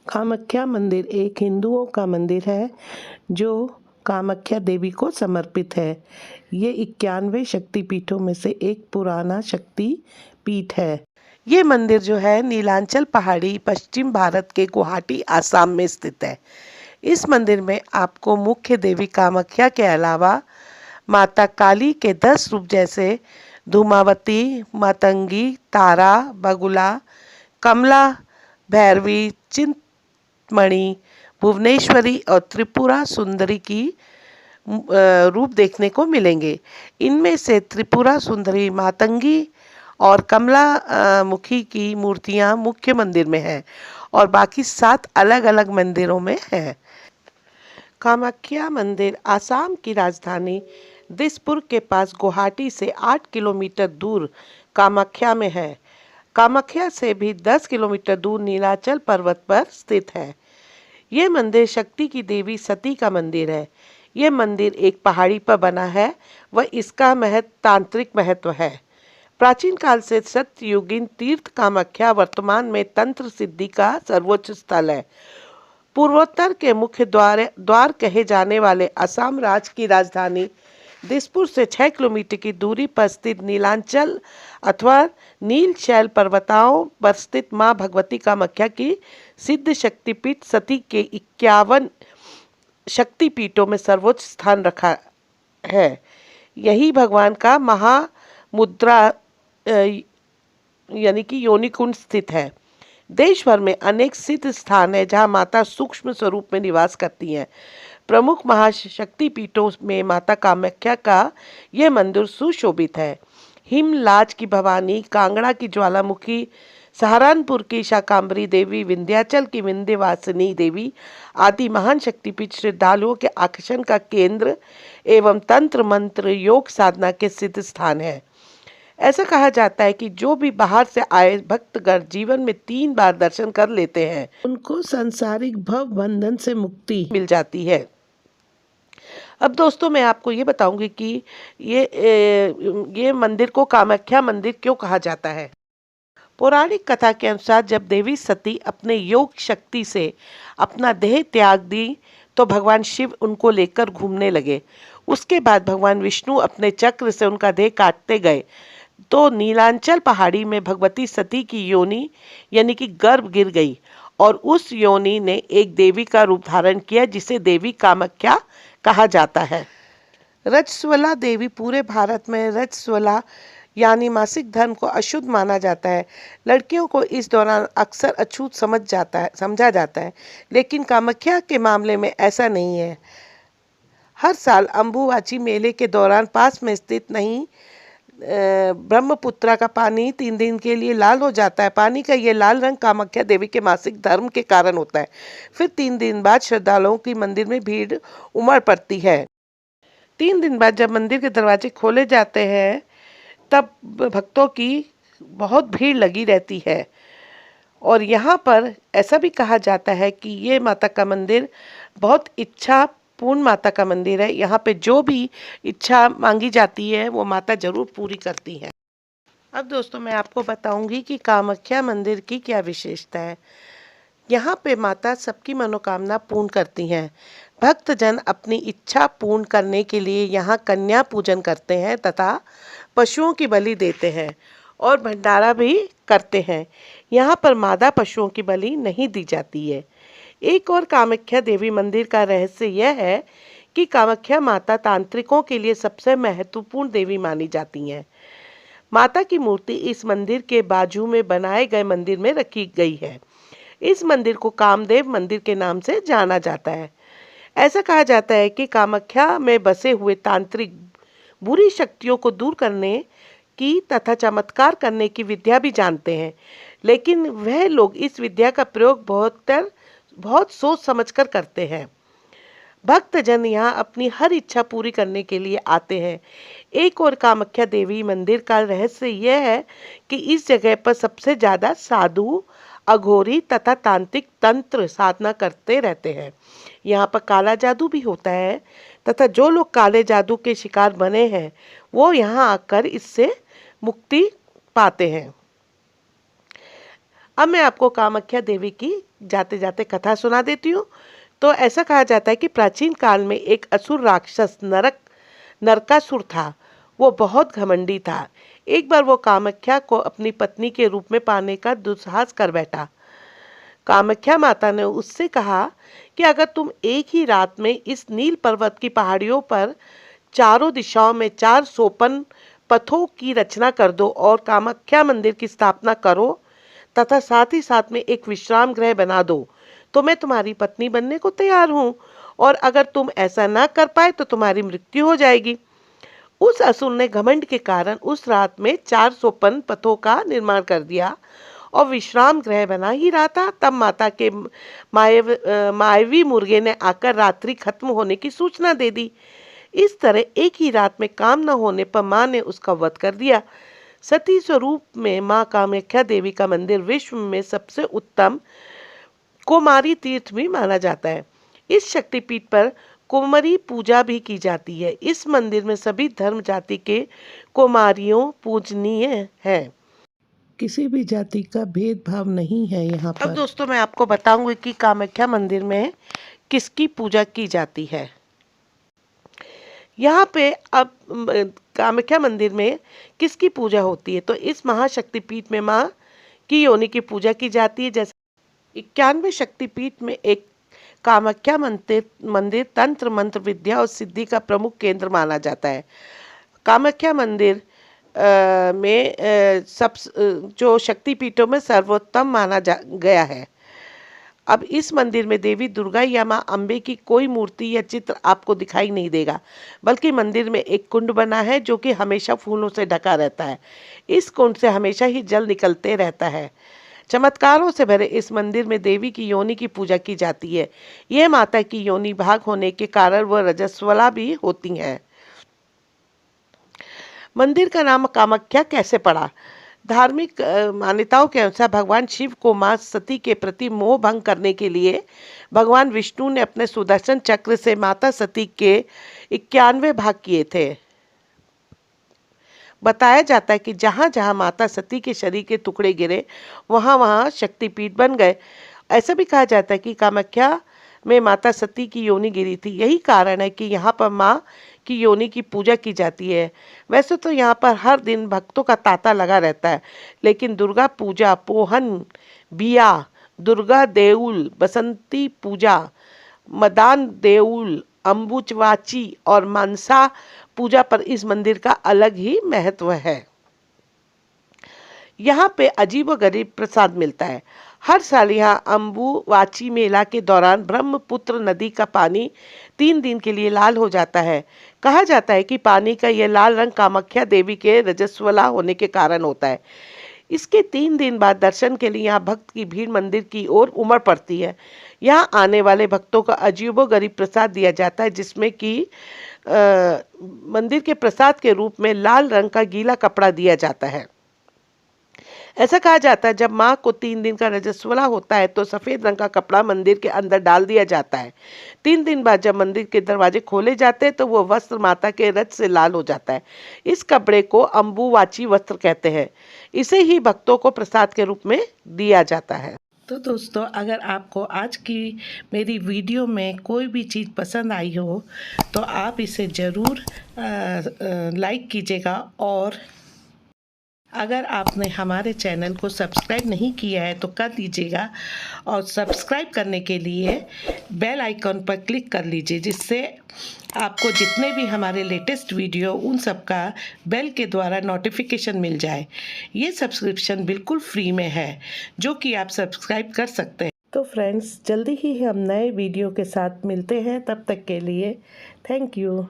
कामाख्या मंदिर एक हिंदुओं का मंदिर है जो कामाख्या देवी को समर्पित है। ये 91 शक्तिपीठों में से एक पुराना शक्ति पीठ है। ये मंदिर जो है नीलांचल पहाड़ी पश्चिम भारत के गुवाहाटी आसाम में स्थित है। इस मंदिर में आपको मुख्य देवी कामाख्या के अलावा माता काली के 10 रूप जैसे धूमावती, मातंगी, तारा, बगुला, कमला, भैरवी, चिंतमणि, भुवनेश्वरी और त्रिपुरा सुंदरी की रूप देखने को मिलेंगे। इनमें से त्रिपुरा सुंदरी, मातंगी और कमला मुखी की मूर्तियां मुख्य मंदिर में हैं और बाकी 7 अलग अलग मंदिरों में हैं। कामाख्या मंदिर आसाम की राजधानी दिसपुर के पास गुवाहाटी से 8 किलोमीटर दूर कामाख्या में है। कामाख्या से भी 10 किलोमीटर दूर नीलाचल पर्वत पर स्थित है। ये मंदिर शक्ति की देवी सती का मंदिर है। ये मंदिर एक पहाड़ी पर बना है व इसका तांत्रिक महत्व है। प्राचीन काल से सत्ययुगीन तीर्थ कामाख्या वर्तमान में तंत्र सिद्धि का सर्वोच्च स्थल है। पूर्वोत्तर के मुख्य द्वार कहे जाने असम असम राज्य की राजधानी दिसपुर से 6 किलोमीटर की दूरी पर स्थित नीलांचल अथवा नीलशैल पर्वताओं पर स्थित मां भगवती कामाख्या की सिद्ध शक्तिपीठ सती के 51 शक्तिपीठों में सर्वोच्च स्थान रखा है। यही भगवान का महामुद्रा यानी कि योनि कुंड स्थित है। देश भर में अनेक सिद्ध स्थान है जहां माता सूक्ष्म स्वरूप में निवास करती हैं। प्रमुख महाशक्तिपीठों में माता कामाख्या का यह मंदिर सुशोभित है। हिमलाज की भवानी, कांगड़ा की ज्वालामुखी, सहारनपुर की शाकंभरी देवी, विंध्याचल की विंध्यवासिनी देवी आदि महान शक्तिपीठ श्रद्धालुओं के आकर्षण का केंद्र एवं तंत्र मंत्र योग साधना के सिद्ध स्थान है। ऐसा कहा जाता है कि जो भी बाहर से आए भक्तगण जीवन में 3 बार दर्शन कर लेते हैं उनको सांसारिक भव बंधन से मुक्ति मिल जाती है। अब दोस्तों मैं आपको ये बताऊंगी कि ये मंदिर को कामाख्या मंदिर क्यों कहा जाता है। पौराणिक कथा के अनुसार जब देवी सती अपने योग शक्ति से अपना देह त्याग दी तो भगवान शिव उनको लेकर घूमने लगे। उसके बाद भगवान विष्णु अपने चक्र से उनका देह काटते गए तो नीलांचल पहाड़ी में भगवती सती की योनि यानी कि गर्भ गिर गई और उस योनि ने एक देवी का रूप धारण किया जिसे देवी कामाख्या कहा जाता है। रजस्वला देवी पूरे भारत में रजस्वला यानी मासिक धर्म को अशुद्ध माना जाता है। लड़कियों को इस दौरान अक्सर अछूत समझा जाता है, लेकिन कामाख्या के मामले में ऐसा नहीं है। हर साल अंबुबाची मेले के दौरान पास में स्थित नहीं ब्रह्मपुत्रा का पानी 3 दिन के लिए लाल हो जाता है। पानी का ये लाल रंग कामाख्या देवी के मासिक धर्म के कारण होता है। फिर 3 दिन बाद श्रद्धालुओं की मंदिर में भीड़ उमड़ पड़ती है। 3 दिन बाद जब मंदिर के दरवाजे खोले जाते हैं तब भक्तों की बहुत भीड़ लगी रहती है और यहाँ पर ऐसा भी कहा जाता है कि ये माता का मंदिर बहुत इच्छा पूर्ण माता का मंदिर है। यहाँ पे जो भी इच्छा मांगी जाती है वो माता जरूर पूरी करती है। अब दोस्तों मैं आपको बताऊंगी कि कामाख्या मंदिर की क्या विशेषता है। यहाँ पे माता सबकी मनोकामना पूर्ण करती हैं। भक्तजन अपनी इच्छा पूर्ण करने के लिए यहाँ कन्या पूजन करते हैं तथा पशुओं की बलि देते हैं और भंडारा भी करते हैं। यहाँ पर मादा पशुओं की बलि नहीं दी जाती है। एक और कामाख्या देवी मंदिर का रहस्य यह है कि कामाख्या माता तांत्रिकों के लिए सबसे महत्वपूर्ण देवी मानी जाती हैं। माता की मूर्ति इस मंदिर के बाजू में बनाए गए मंदिर में रखी गई है। इस मंदिर को कामदेव मंदिर के नाम से जाना जाता है। ऐसा कहा जाता है कि कामाख्या में बसे हुए तांत्रिक बुरी शक्तियों को दूर करने की तथा चमत्कार करने की विद्या भी जानते हैं, लेकिन वह लोग इस विद्या का प्रयोग बहुत सोच समझकर करते हैं। भक्तजन यहाँ अपनी हर इच्छा पूरी करने के लिए आते हैं। एक और कामाख्या देवी मंदिर का रहस्य यह है कि इस जगह पर सबसे ज़्यादा साधु, अघोरी तथा तांत्रिक तंत्र साधना करते रहते हैं। यहाँ पर काला जादू भी होता है तथा जो लोग काले जादू के शिकार बने हैं वो यहाँ आकर इससे मुक्ति पाते हैं। अब मैं आपको कामाख्या देवी की जाते जाते कथा सुना देती हूँ। तो ऐसा कहा जाता है कि प्राचीन काल में एक असुर राक्षस नरकासुर था। वो बहुत घमंडी था। एक बार वो कामाख्या को अपनी पत्नी के रूप में पाने का दुस्साहस कर बैठा। कामाख्या माता ने उससे कहा कि अगर तुम एक ही रात में इस नील पर्वत की पहाड़ियों पर चारों दिशाओं में 4 सोपन पथों की रचना कर दो और कामाख्या मंदिर की स्थापना करो तथा साथ ही साथ में एक विश्राम गृह बना दो, तो मैं तुम्हारी पत्नी बनने को तैयार हूँ, और अगर तुम ऐसा ना कर पाए तो तुम्हारी मृत्यु हो जाएगी। उस असुर ने घमंड के कारण उस रात में 4 सोपन पथों का निर्माण कर दिया और विश्राम गृह बना ही रहा था, तब माता के मायावी मुर्गे ने आकर रात्रि खत्म होने की सूचना दे दी। इस तरह एक ही रात में काम न होने पर माँ ने उसका वध कर दिया। सती स्वरूप में माँ कामाख्या देवी का मंदिर विश्व में सबसे उत्तम कुमारी तीर्थ भी माना जाता है। इस शक्तिपीठ पर कुमारी पूजा भी की जाती है। इस मंदिर में सभी धर्म जाति के कुमारियों पूजनीय है। किसी भी जाति का भेदभाव नहीं है यहाँ पर। अब दोस्तों मैं आपको बताऊंगी कि कामाख्या मंदिर में किसकी पूजा की जाती है। यहाँ पे अब कामाख्या मंदिर में किसकी पूजा होती है, तो इस महाशक्तिपीठ में माँ की योनि की पूजा की जाती है। जैसे 91 शक्तिपीठ में एक कामाख्या मंदिर तंत्र मंत्र विद्या और सिद्धि का प्रमुख केंद्र माना जाता है। कामाख्या मंदिर में सब जो शक्तिपीठों में सर्वोत्तम माना गया है। अब इस मंदिर में देवी दुर्गा या माँ अम्बे की कोई मूर्ति या चित्र आपको दिखाई नहीं देगा, बल्कि मंदिर में एक कुंड बना है जो कि हमेशा फूलों से ढका रहता है। इस कुंड से हमेशा ही जल निकलते रहता है। चमत्कारों से भरे इस मंदिर में देवी की योनि की पूजा की जाती है। यह माता की योनि भाग होने के कारण वह रजस्वला भी होती हैं। मंदिर का नाम कामाख्या कैसे पड़ा? धार्मिक मान्यताओं के अनुसार भगवान शिव को मां सती के प्रति मोह भंग करने के लिए भगवान विष्णु ने अपने सुदर्शन चक्र से माता सती के 91 भाग किए थे। बताया जाता है कि जहां जहां माता सती के शरीर के टुकड़े गिरे वहां वहां शक्तिपीठ बन गए। ऐसा भी कहा जाता है कि कामाख्या में माता सती की योनि गिरी थी। यही कारण है कि यहाँ पर माँ की योनि की पूजा की जाती है। वैसे तो यहाँ पर हर दिन भक्तों का तांता लगा रहता है, लेकिन दुर्गा पूजा, पोहन बिया, दुर्गा देउल, बसंती पूजा, मदान देउल, अम्बुचवाची और मनसा पूजा पर इस मंदिर का अलग ही महत्व है। यहाँ पे अजीबोगरीब प्रसाद मिलता है। हर साल यहाँ अम्बुवाची मेला के दौरान ब्रह्मपुत्र नदी का पानी 3 दिन के लिए लाल हो जाता है। कहा जाता है कि पानी का यह लाल रंग कामाख्या देवी के रजस्वला होने के कारण होता है। इसके 3 दिन बाद दर्शन के लिए यहाँ भक्त की भीड़ मंदिर की ओर उमड़ पड़ती है। यहाँ आने वाले भक्तों को अजीबोगरीब प्रसाद दिया जाता है, जिसमें कि मंदिर के प्रसाद के रूप में लाल रंग का गीला कपड़ा दिया जाता है। ऐसा कहा जाता है जब माँ को 3 दिन का रजस्वला होता है तो सफ़ेद रंग का कपड़ा मंदिर के अंदर डाल दिया जाता है। 3 दिन बाद जब मंदिर के दरवाजे खोले जाते हैं तो वो वस्त्र माता के रज से लाल हो जाता है। इस कपड़े को अम्बुवाची वस्त्र कहते हैं। इसे ही भक्तों को प्रसाद के रूप में दिया जाता है। तो दोस्तों, अगर आपको आज की मेरी वीडियो में कोई भी चीज़ पसंद आई हो तो आप इसे ज़रूर लाइक कीजिएगा, और अगर आपने हमारे चैनल को सब्सक्राइब नहीं किया है तो कर दीजिएगा, और सब्सक्राइब करने के लिए बेल आइकॉन पर क्लिक कर लीजिए, जिससे आपको जितने भी हमारे लेटेस्ट वीडियो उन सब का बेल के द्वारा नोटिफिकेशन मिल जाए। ये सब्सक्रिप्शन बिल्कुल फ्री में है, जो कि आप सब्सक्राइब कर सकते हैं। तो फ्रेंड्स, जल्दी ही हम नए वीडियो के साथ मिलते हैं। तब तक के लिए थैंक यू।